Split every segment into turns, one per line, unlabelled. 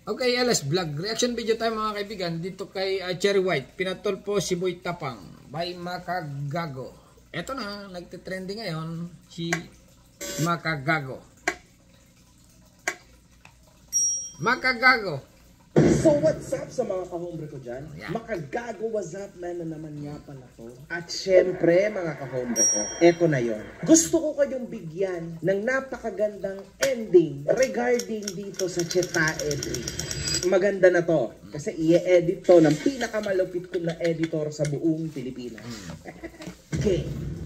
Okay, LS Vlog. Reaction video tayo mga kaibigan. Dito kay Cherry White. Pinatulpo si Boy Tapang by Makagago. Eto na, nagtitrending ngayon si Makagago. Makagago.
So what's up sa mga kahombre ko dyan?
Yeah.
Makagago, what's up man na naman nga pala to. At syempre mga kahombre ko, eto na yon. Gusto ko kayong bigyan ng napakagandang ending regarding dito sa Chetae Bridge. Maganda na to kasi i-edit to ng pinakamalupit ko na editor sa buong Pilipinas. Okay.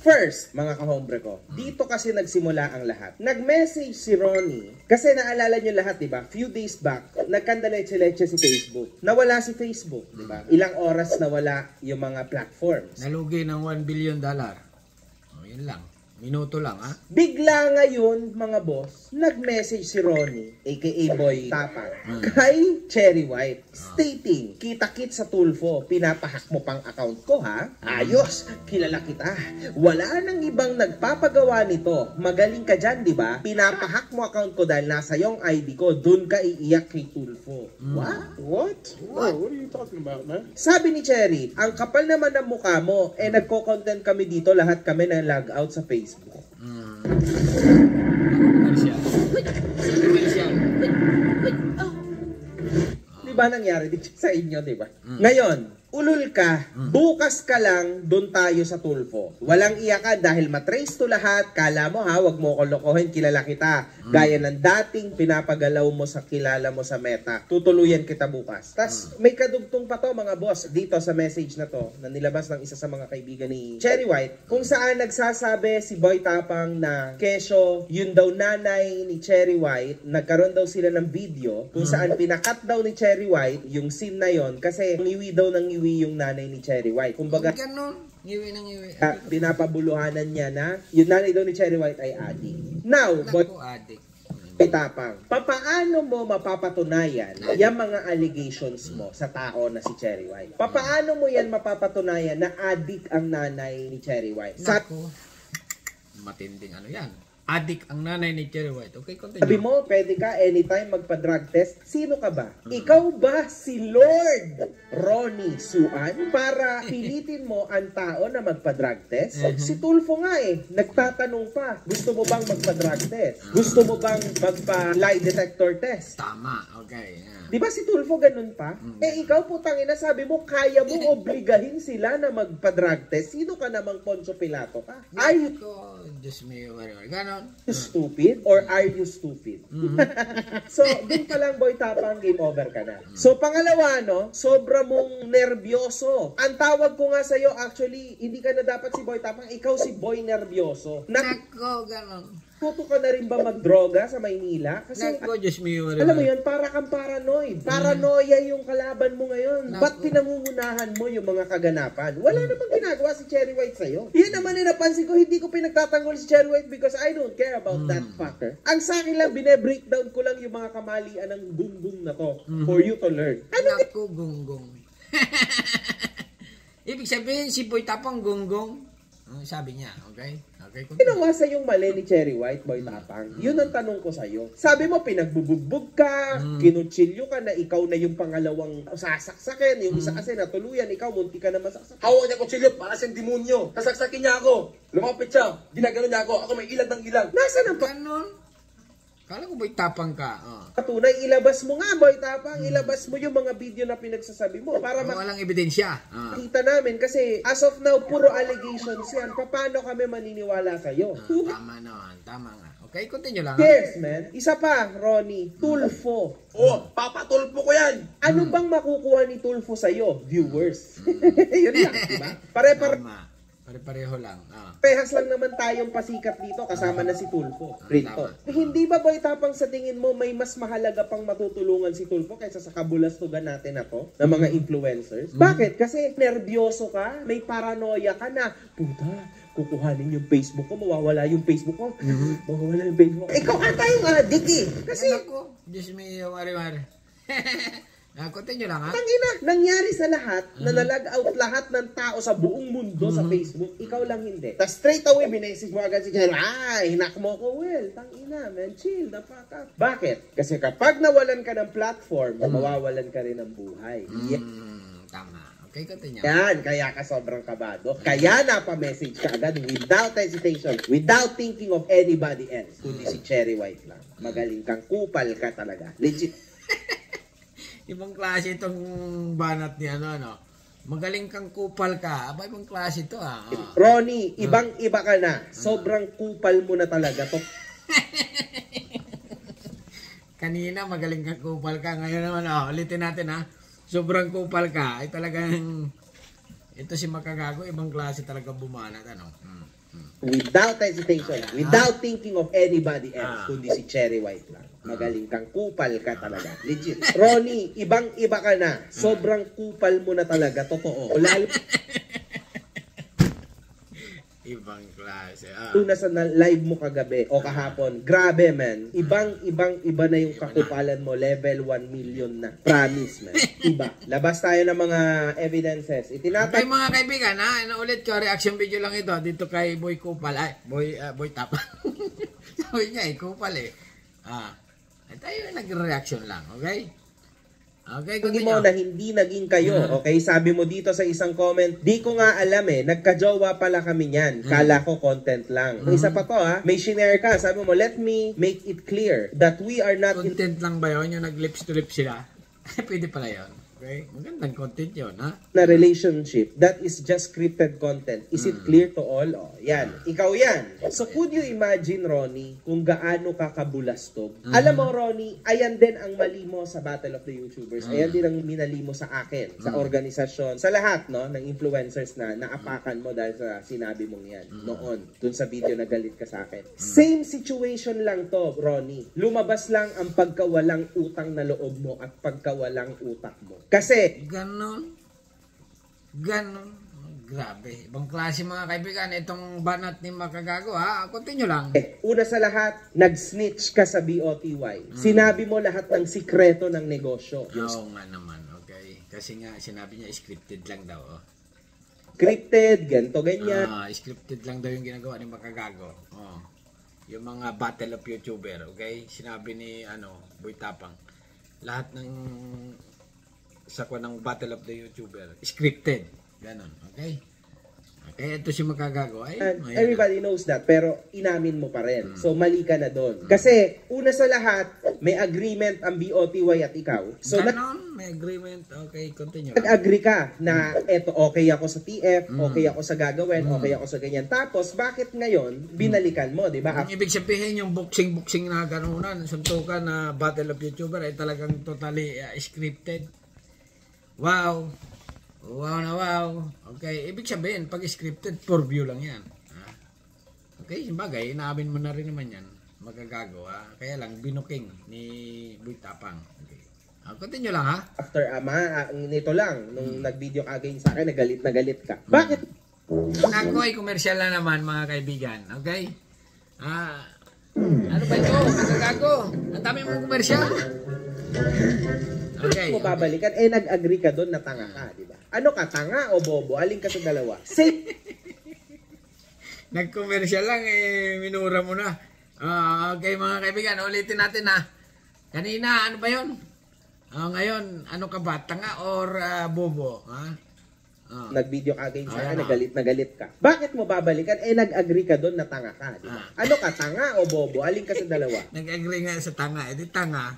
First, mga kahombre ko, dito kasi nagsimula ang lahat. Nag-message si Ronnie, kasi naalala nyo lahat, diba? Few days back, nagkandaleche-leche si Facebook. Nawala si Facebook, diba? Ilang oras nawala yung mga platforms.
Nalugi ng $1 billion. Oh, yun lang. Minuto lang, ha?
Bigla ngayon, mga boss, nag-message si Ronnie, aka Boy Tapang, kay Cherry White, stating, kita-kit sa Tulfo, pinapahack mo pang account ko, ha? Ayos, kilala kita. Wala nang ibang nagpapagawa nito. Magaling ka dyan, di ba? Pinapahack mo account ko dahil nasa yung ID ko, dun ka iiyak kay Tulfo. What? What?
What are you talking about, man?
Sabi ni Cherry, ang kapal naman ng mukha mo, nagko-content kami dito, lahat kami na log out sa Facebook.
Komersyal. Komersyal.
Di ba nangyari dito sa inyo, di ba? Ngayon, ulul ka, bukas ka lang, doon tayo sa Tulfo. Walang iyakan dahil matrace to lahat. Kala mo ha, wag mo ko lokohin, kilala kita. Gaya ng dating pinapagalaw mo sa kilala mo sa Meta. Tutuluyan kita bukas. Tas may kadugtong pa to mga boss dito sa message na to na nilabas ng isa sa mga kaibigan ni Cherry White kung saan nagsasabi si Boy Tapang na kesyo yun daw nanay ni Cherry White. Nagkaroon daw sila ng video kung saan pinakat daw ni Cherry White yung scene na yon kasi ngiwi daw ng ngiwi yung nanay ni Cherry White. Kumbaga,
Ganon. Ngiwi ng ngiwi.
pinapabuluhanan niya na yung nanay daw ni Cherry White ay adik. Now, Boy
Naku, adik.
Tapang, papaano mo mapapatunayan yung mga allegations mo sa tao na si Cherry White? Papaano mo yan mapapatunayan na adik ang nanay ni Cherry White?
Naku. Matinding ano yan. Adik ang nanay ni Cherry White. Okay, continue.
Sabi mo, pwede ka anytime magpa-drug test. Sino ka ba? Ikaw ba si Lord Ronnie Suan para pilitin mo ang tao na magpa-drug test? Si Tulfo nga nagtatanong pa, gusto mo bang magpa-drug test? Gusto mo bang magpa-lie detector test?
Tama. Okay. Yeah.
Di ba si Tulfo ganun pa? Ikaw putang ina, sabi mo, kaya mo obligahin sila na magpa-drug test. Sino ka namang Poncio Pilato ka? Are you
Diyos me, ganon.
stupid or are you stupid? So, dun pa lang Boy Tapang, game over ka na. So, pangalawa, no, sobra mong nervyoso. Ang tawag ko nga sa'yo, actually, hindi ka na dapat si Boy Tapang, ikaw si Boy Nervyoso.
Nako, ganon.
Natuto ka na rin ba magdroga sa Maynila? Kasi,
Nako, Diyos me,
alam mo yun, para kang paranoid. Paranoia yung kalaban mo ngayon. Ba't pinangungunahan mo yung mga kaganapan? Wala namang ginagawa si Cherry White sa'yo. Yan naman yung napansin ko, hindi ko pinagtatanggol si Cherry White because I don't care about that fucker. Ang sa akin lang, bine-breakdown ko lang yung mga kamalian ng gunggong na to for you to learn.
Nako, gunggong. Ibig sabihin, si Boy Tapang gunggong. Sabi niya, okay? Okay,
Ginawa sa yung mali ni Cherry White, Boy Tapang. Yun ang tanong ko sa'yo. Sabi mo, pinagbubugbog ka, kinutsilyo ka na ikaw na yung pangalawang sasaksakin. Yung isa kasi natuluyan, ikaw munti ka na masaksak.
Hawak niya kutsilyo para siyang demonyo. Sasaksakin niya ako. Lumapit siya. Ginagano niya ako. Ako may ilag ng ilag.
Nasaan ang
ganon. Kala ko Boy Tapang ka.
patunay? Ilabas mo nga, Boy Tapang. Ilabas mo yung mga video na pinagsasabi mo. Para
walang ebidensya.
makita namin. Kasi as of now, puro allegations yan. Paano kami maniniwala sa'yo?
Tama naman. Tama nga. Okay, continue lang.
Yes, man. Isa pa, Ronnie. Tulfo.
Oh, papatulpo ko yan.
Ano bang makukuha ni Tulfo sa'yo? Viewers. Yun lang, diba?
Tama. Pare-pareho lang.
Pehas lang naman tayong pasikat dito kasama na si Tulfo. Rito. Hindi ba Boy Tapang sa tingin mo may mas mahalaga pang matutulungan si Tulfo kaysa sa kabulastugan natin na to ng mga influencers? Bakit? Kasi nervyoso ka, may paranoia ka na, puta, kukuhanin yung Facebook ko, mawawala yung Facebook ko. Mawawala yung Facebook ko. Ikaw ata yung adik eh. Kasi
Ako, Diyos me, mare-mare. Continue lang, ha?
Tangina, nangyari sa lahat na nalag out lahat ng tao sa buong mundo sa Facebook, ikaw lang hindi. Tapos straight away, binessage mo agad si Chen, hinak mo ko, well, tangina, man, chill, the fuck up. Bakit? Kasi kapag nawalan ka ng platform, mawawalan ka rin ng buhay.
Tama. Okay, continue.
Yan, kaya ka sobrang kabado. Kaya napamessage ka agad without hesitation, without thinking of anybody else, kundi si Cherry White lang. Magaling kang kupal ka talaga. Legit.
Ibang klase itong banat ni ano. Magaling kang kupal ka. Aba, ibang klase ito, ha?
Ronnie, ibang-iba ka na. Sobrang kupal mo na talaga to.
Kanina, magaling kang kupal ka. Ngayon naman, ulitin natin, ha? Sobrang kupal ka. Ay talagang, ito si Makagago, ibang klase talaga bumanat, ano?
Without hesitation, without thinking of anybody else, kundi si Cherry White lang. Magaling kang kupal ka talaga. Legit. Ronnie, ibang-iba ka na. Sobrang kupal mo na talaga. Totoo. Lalo
Ibang klase.
na sa live mo kagabi o kahapon. Grabe, man. Iba na yung kakupalan mo. Level 1 million na. Promise, man. Iba. Labas tayo ng mga evidences.
Okay, mga kaibigan, ha? Ulit ko, reaction video lang ito. Dito kay Boy Kupal. Ay, Boy Tap. Sabi niya, Kupal, eh. Tayo nag-reaction lang, okay? Okay,
hindi mo na hindi naging kayo. Okay, sabi mo dito sa isang comment, di ko nga alam nagka-jowa pala kami niyan. Kala ko content lang. Isa pa to may shinare ka. Sabi mo, let me make it clear that we are not
content lang ba yun? Yung nag-lips to lips sila? Pwede pala yun. Okay? Magandang content yun, ha?
na relationship. That is just scripted content. Is it clear to all? Yan. Ikaw yan. So, could you imagine, Ronnie, kung gaano ka kabulastog? Alam mo, Ronnie, ayan din ang mali mo sa Battle of the YouTubers. Ayan din ang minali mo sa akin, sa organisasyon, sa lahat, no, ng influencers na naapakan mo dahil sa sinabi mong yan noon, dun sa video na galit ka sa akin. Same situation lang to, Ronnie. Lumabas lang ang pagkawalang utang na loob mo at pagkawalang utak mo. Kasi,
Ganon. Grabe. Ibang klase mga kaibigan. Itong banat ni Makagago, ha? Continue lang.
una sa lahat, nag-snitch ka sa BOTY. Sinabi mo lahat ng sikreto ng negosyo.
Oo nga naman, okay. Kasi nga, sinabi niya, scripted lang daw,
Scripted, ganto, ganyan.
Scripted lang daw yung ginagawa ni Makagago. Yung mga battle of YouTuber, okay? Sinabi ni, Boy Tapang, lahat ng sakwa ng battle of the YouTuber, scripted. Ganon, okay? Okay, ito si Makagago.
Everybody knows that, pero inamin mo pa rin. So, mali ka na doon. Kasi, una sa lahat, may agreement ang BOTY at ikaw. So,
Ganon, may agreement. Okay, continue.
nag-agree ka na eto, okay ako sa TF, okay ako sa gagawin, okay ako sa ganyan. Tapos, bakit ngayon, binalikan mo, di ba?
Ang ibig sabihin, yung boxing na ganunan, suntukan na battle of YouTuber ay talagang totally scripted. Wow. Wow na wow. Okay, ibig sabihin, pag scripted, for view lang yan. Okay, bagay, inaamin mo na rin naman yan. Magagago, Kaya lang, binuking ni Boy Tapang. Okay. Continue lang, ha?
After, nito lang, nung nag-video ka again sa akin, na galit ka. Bakit?
Ako ay commercial na naman, mga kaibigan. Okay? Ano ba ito? Magagago. Ang dami mong commercial. Okay.
Mo babalikan, nag-agree ka doon na tanga ka, di ba? Ano ka, tanga o bobo? Aling ka sa dalawa? Say,
nag-commercial lang, minura mo na. Okay, mga kaibigan, ulitin natin, Kanina, ano ba yun? Ngayon, ano ka ba? Tanga or bobo?
nag-video ka again sa akin, nagalit ka. Bakit mo babalikan? Nag-agree ka doon na tanga ka, di ba? Ano ka, tanga o bobo? Aling ka sa dalawa?
Nag-agree nga sa tanga. Di tanga.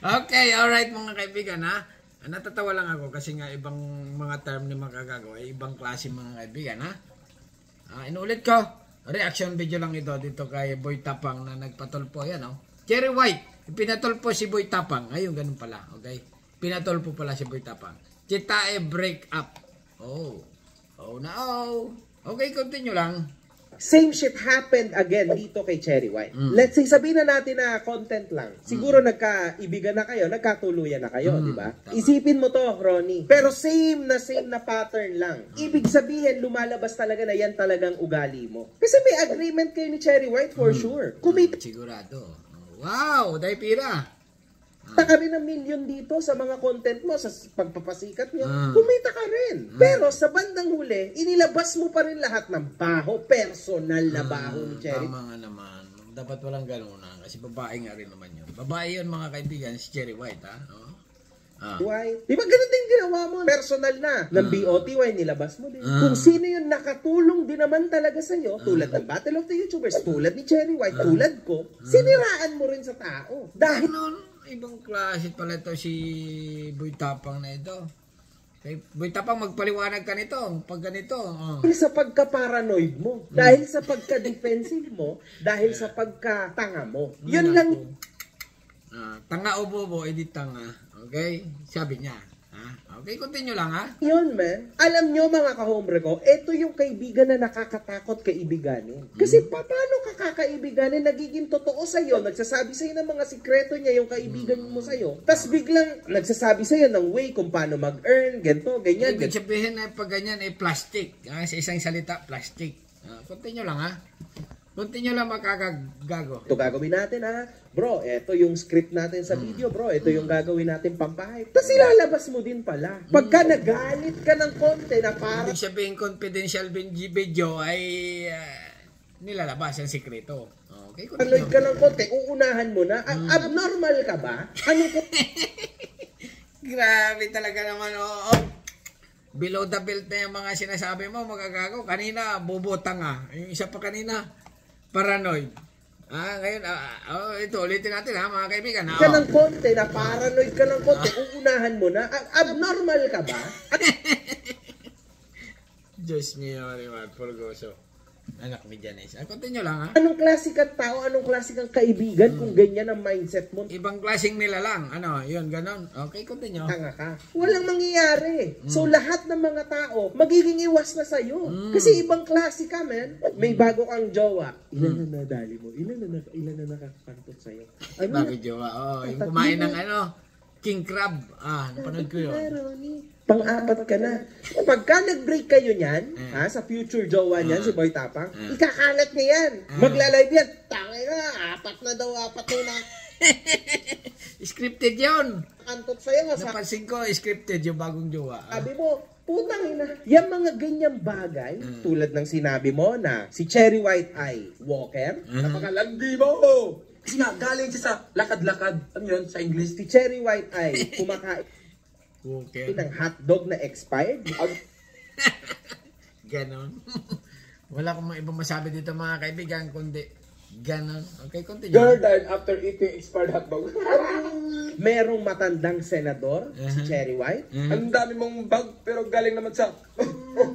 Okay, alright mga kaibigan, natatawa lang ako kasi nga ibang mga term ni Makagago ay ibang klase mga kaibigan, inuulit ko, reaction video lang ito dito kay Boy Tapang na nagpatulpo yan, Cherry White, pinatulpo si Boy Tapang. Ayun, ganun pala, okay? Pinatulpo pala si Boy Tapang. Chitae break up. Oh no. Okay, continue lang.
Same shit happened again dito kay Cherry White. Let's say, sabihin na natin na content lang. Siguro nagkaibigan na kayo, nagkatuluyan na kayo, di ba? Isipin mo to, Ronnie. Pero same na pattern lang. Ibig sabihin, lumalabas talaga na yan talagang ugali mo. Kasi may agreement kayo ni Cherry White for sure.
Sigurado. Wow, dahil pira.
Taka rin ng milyon dito sa mga content mo, sa pagpapasikat nyo, kumita ka rin. Pero sa bandang huli, inilabas mo pa rin lahat ng baho, personal na baho ni Cherry.
Tama nga naman. Dapat walang ganun na. Kasi babae nga rin naman yun. Babae yun mga kaibigan, si Cherry White, ha?
Why? Di ba ganun din ginawa mo? Personal na. Ng BOTY, nilabas mo din. Kung sino yung nakatulong din naman talaga sa'yo, tulad ng Battle of the YouTubers, tulad ni Cherry White, tulad ko, siniraan mo rin sa tao. Dahil
Ibang klase pala ito si Boy Tapang na ito. Kay Boy Tapang, magpaliwanag ka nito. Pag ganito.
sa pagka-paranoid mo, dahil sa pagka-defensive mo, dahil sa pagka-tanga mo. Yun lang.
Tanga o bobo, edi tanga. Okay? Sabi niya. Okay, continue lang ha.
Yun, man. Alam nyo mga kahombre ko, ito yung kaibigan na nakakatakot kaibiganin. Kasi paano ka kakaibiganin, nagiging totoo sa'yo, nagsasabi sa'yo ng mga sikreto niya yung kaibigan mo sa'yo, tas biglang nagsasabi sa'yo ng way kung paano mag-earn, ganito, ganyan.
Ibig sabihin na pag ganyan ay plastic. Sa isang salita, plastic. Continue lang ha. Continue lang makakagago.
Ito gagawin natin ha. Bro, ito yung script natin sa video bro. Ito yung gagawin natin pampahype. Tapos ilalabas mo din pala. Pagka nagalit ka ng konti na parang
ibig sabihin confidential video ay nilalabas ang sikreto. Okay,
Panood ka ng konti, uunahan mo na. Abnormal ka ba? Ano ko?
Grabe talaga naman. Below the belt na yung mga sinasabi mo, magagago. Kanina, bubotang Yung isa pa kanina, paranoid. Ngayon, ito, ulitin natin mga kaibigan.
Ka ng konti, na paranoid ka ng konti, uunahan mo na. Abnormal ka ba?
Diyos mio, Marimar, Pulgoso. Anak ni Janice. Continue lang ha.
Anong klase kang tao, anong klase kang kaibigan kung ganyan ang mindset mo?
Ibang klaseng nila lang. Yun, ganon. Okay, continue.
Tanga ka. Walang mangyayari. So, lahat ng mga tao, magiging iwas na sa'yo. Kasi ibang klase ka, man. May bago kang jowa. Ilan na nadali mo? Ilan na nakakantot sa'yo?
Bago jowa. Yung kumain ng king crab. Napanood ko yun.
Pang-apat ka na. Pagka nag-break kayo niyan, sa future jowa niyan, si Boy Tapang, ikakalat niya yan. Magla-live yan. Tangay na, apat na.
Scripted yun.
Kantot sa'yo.
Napansin ko, scripted yung bagong jowa.
Sabi mo, putang ina. Yung mga ganyang bagay, tulad ng sinabi mo na si Cherry White ay walker,
Napakalandi mo! Kasi nga, galing siya sa lakad-lakad. Ano yun? Sa English?
si Cherry White ay kumakain
Okay.
ng hotdog na expired.
Ganon. Wala akong ibang masabi dito mga kaibigan, kundi ganon. Okay, continue.
Girl died after eating expired hotdog.
Merong matandang senador, si Cherry White.
Ang dami mong bag, pero galing naman sa...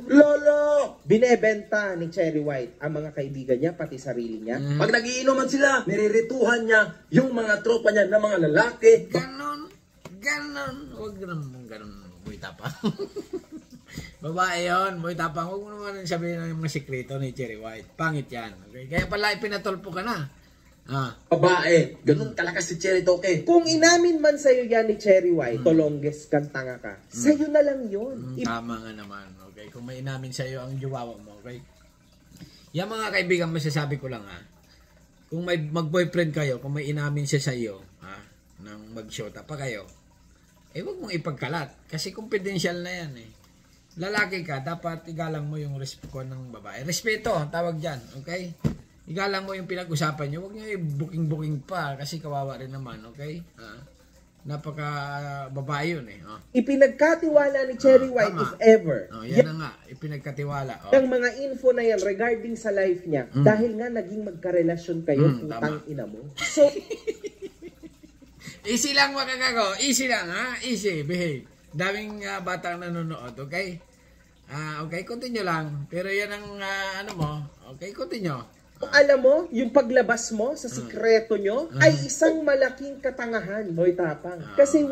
Lolo!
Binebenta ni Cherry White ang mga kaibigan niya, pati sarili niya.
Pag nagiinuman sila, nirerituhan niya yung mga tropa niya na mga lalaki.
Ganon. Huwag ganon, Boy Tapang. Babae yun, Boy Tapang. Huwag mo naman sabihin ng mga sikreto ni Cherry White. Pangit yan. Okay? Kaya pala ipinatulpo ka na.
Babae, ganun kalakas si Cherry Toke.
Kung inamin man sa'yo yan ni Cherry White, tolongges kang tanga ka. Sa'yo na lang yun.
Tama nga naman. Okay? Kung may inamin sa'yo ang juwawa mo. Okay? Yan mga kaibigan, masasabi ko lang kung may mag-boyfriend kayo, kung may inamin siya sa'yo, nang mag-shota pa kayo, huwag mong ipagkalat. Kasi confidential na yan Lalaki ka, dapat igalang mo yung respeto ng babae. Respeto, ang tawag dyan. Okay? Igalang mo yung pinag-usapan nyo. Huwag nyo i-booking pa kasi kawawa rin naman. Okay? Napaka babae yun
Ipinagkatiwala ni Cherry White if ever.
Yan na nga. Ipinagkatiwala.
Yung mga info na yan regarding sa life niya, dahil nga naging magkarelasyon kayo, putang ina mo. So,
easy lang makagago. Easy lang Easy. Behave. Daming batang nanonood. Okay? Okay, continue lang. Pero yan ang Okay, continue.
Alam mo, yung paglabas mo sa sikreto nyo ay isang malaking katangahan, Boy Tapang. Kasi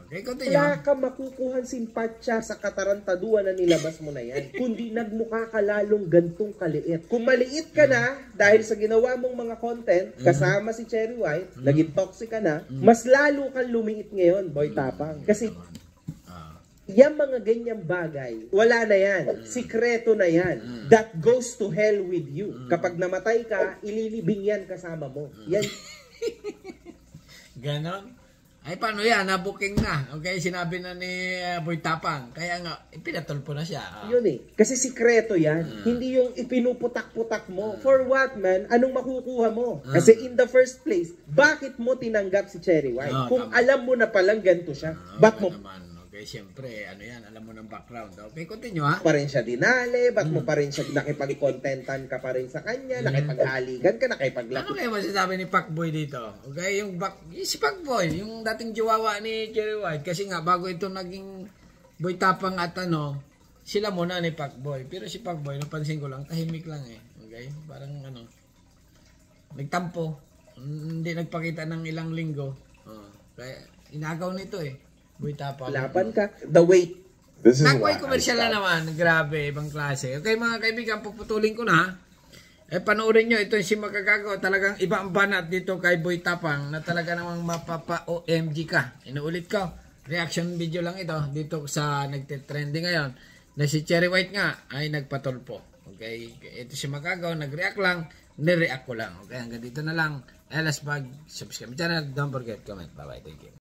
Okay, continue.
wala ka makukuhan simpatya sa katarantaduan na nilabas mo na yan. Kundi nagmukha ka lalong gantong kaliit. Kung maliit ka na, dahil sa ginawa mong mga content, kasama si Cherry White, naging toxic ka na, mas lalo kang lumiit ngayon, Boy Tapang. Kasi yung mga ganyang bagay, wala na yan. Sikreto na yan. That goes to hell with you. Kapag namatay ka, ililibing yan kasama mo. Yan.
Ganon. Ay, paano yan? Na-booking na. Okay, sinabi na ni Boy Tapang. Kaya nga, pinatulpo na siya.
Yun eh. Kasi sikreto yan. Hindi yung ipinuputak-putak mo. For what, man? Anong makukuha mo? Kasi in the first place, bakit mo tinanggap si Cherry White? Kung alam mo na palang ganito siya, ba't mo
naman. Okay, siyempre, ano yan, alam mo ng background. Okay, continue ha.
pa rin siya dinali? Ba't mo pa rin siya nakipag-contentan ka pa rin sa kanya? Nakipaghaligan ka? Nakipaglaki?
Ano kaya masasabi ni Pacboy dito? Okay, yung si Pacboy, yung dating jiwawa ni Cherry White. Kasi nga, bago ito naging Boy Tapang at ano, sila muna ni Pacboy. Pero si Pacboy, napansin ko lang, tahimik lang eh. Okay, parang ano, nagtampo. Hindi nagpakita ng ilang linggo. Kaya, inagaw nito eh. Boy Tapang.
Laban ka. The weight.
Nagway commercial na naman. Grabe, ibang klase. Okay mga kaibigan, puputulin ko na. Panoorin nyo, ito si Makagago. Talagang iba ang banat dito kay Boy Tapang na talaga namang mapapa-OMG ka. Inuulit ko. Reaction video lang ito dito sa nagte-trending ngayon na si Cherry White nga ay nagpatulpo. Okay, ito si Makagago, nag-react lang, nireact ko lang. Okay, hanggang dito na lang. Elas Bag, subscribe channel, don't forget comment. Bye-bye, thank you.